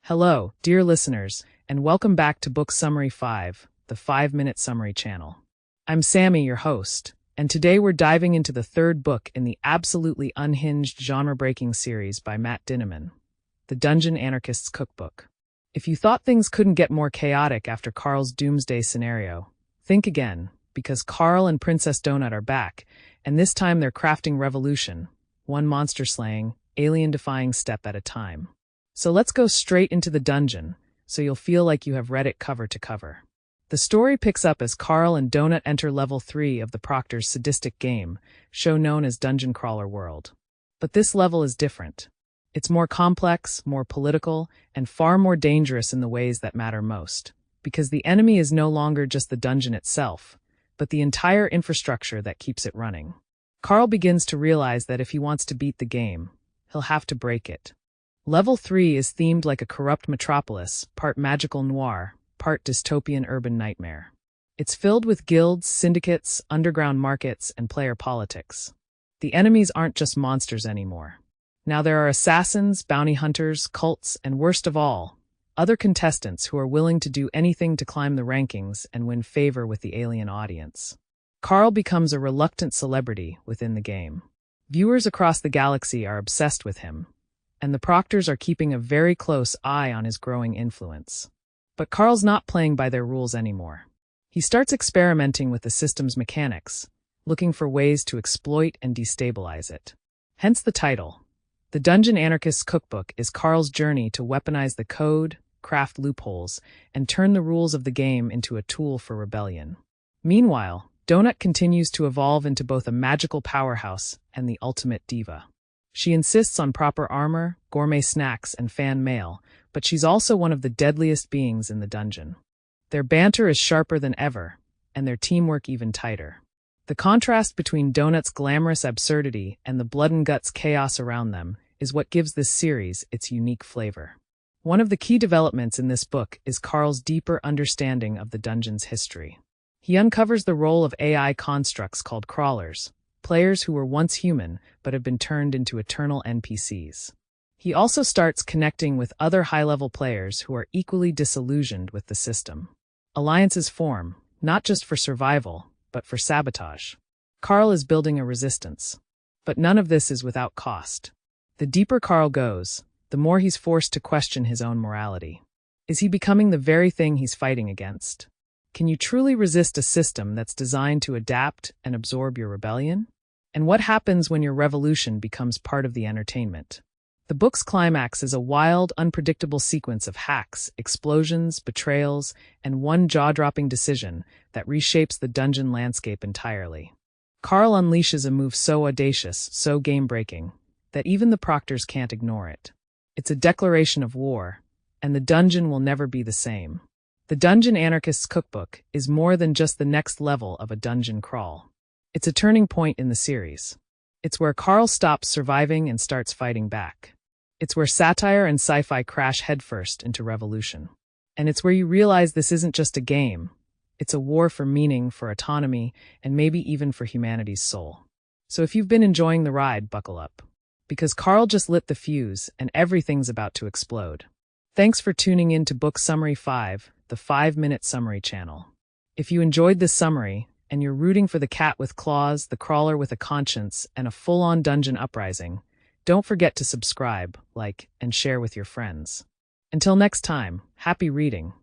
Hello, dear listeners, and welcome back to Book Summary 5, the 5-Minute Summary channel. I'm Sammy, your host, and today we're diving into the third book in the absolutely unhinged genre-breaking series by MattDinniman, the Dungeon Anarchist's Cookbook. If you thought things couldn't get more chaotic after Carl's Doomsday scenario, think again, because Carl and Princess Donut are back, and this time they're crafting revolution, one monster-slaying, alien-defying step at a time. So let's go straight into the dungeon, so you'll feel like you have read it cover to cover. The story picks up as Carl and Donut enter Level 3 of the Proctor's sadistic game, show known as Dungeon Crawler World. But this level is different. It's more complex, more political, and far more dangerous in the ways that matter most, because the enemy is no longer just the dungeon itself, but the entire infrastructure that keeps it running. Carl begins to realize that if he wants to beat the game, he'll have to break it. Level 3 is themed like a corrupt metropolis, part magical noir, part dystopian urban nightmare. It's filled with guilds, syndicates, underground markets, and player politics. The enemies aren't just monsters anymore. Now there are assassins, bounty hunters, cults, and worst of all, other contestants who are willing to do anything to climb the rankings and win favor with the alien audience. Carl becomes a reluctant celebrity within the game. Viewers across the galaxy are obsessed with him, and the Proctors are keeping a very close eye on his growing influence. But Carl's not playing by their rules anymore. He starts experimenting with the system's mechanics, looking for ways to exploit and destabilize it. Hence the title. The Dungeon Anarchist's Cookbook is Carl's journey to weaponize the code, craft loopholes, and turn the rules of the game into a tool for rebellion. Meanwhile, Donut continues to evolve into both a magical powerhouse and the ultimate diva. She insists on proper armor, gourmet snacks, and fan mail, but she's also one of the deadliest beings in the dungeon. Their banter is sharper than ever, and their teamwork even tighter. The contrast between Donut's glamorous absurdity and the blood and guts chaos around them is what gives this series its unique flavor. One of the key developments in this book is Carl's deeper understanding of the dungeon's history. He uncovers the role of AI constructs called crawlers, players who were once human but have been turned into eternal NPCs. He also starts connecting with other high-level players who are equally disillusioned with the system. Alliances form, not just for survival, but for sabotage. Carl is building a resistance. But none of this is without cost. The deeper Carl goes, the more he's forced to question his own morality. Is he becoming the very thing he's fighting against? Can you truly resist a system that's designed to adapt and absorb your rebellion? And what happens when your revolution becomes part of the entertainment? The book's climax is a wild, unpredictable sequence of hacks, explosions, betrayals, and one jaw-dropping decision that reshapes the dungeon landscape entirely. Carl unleashes a move so audacious, so game-breaking, that even the Proctors can't ignore it. It's a declaration of war, and the dungeon will never be the same. The Dungeon Anarchist's Cookbook is more than just the next level of a dungeon crawl. It's a turning point in the series. It's where Carl stops surviving and starts fighting back. It's where satire and sci-fi crash headfirst into revolution. And it's where you realize this isn't just a game. It's a war for meaning, for autonomy, and maybe even for humanity's soul. So if you've been enjoying the ride, buckle up. Because Carl just lit the fuse, and everything's about to explode. Thanks for tuning in to Book Summary 5, the 5-Minute Summary channel. If you enjoyed this summary, and you're rooting for the cat with claws, the crawler with a conscience, and a full-on dungeon uprising, don't forget to subscribe, like, and share with your friends. Until next time, happy reading.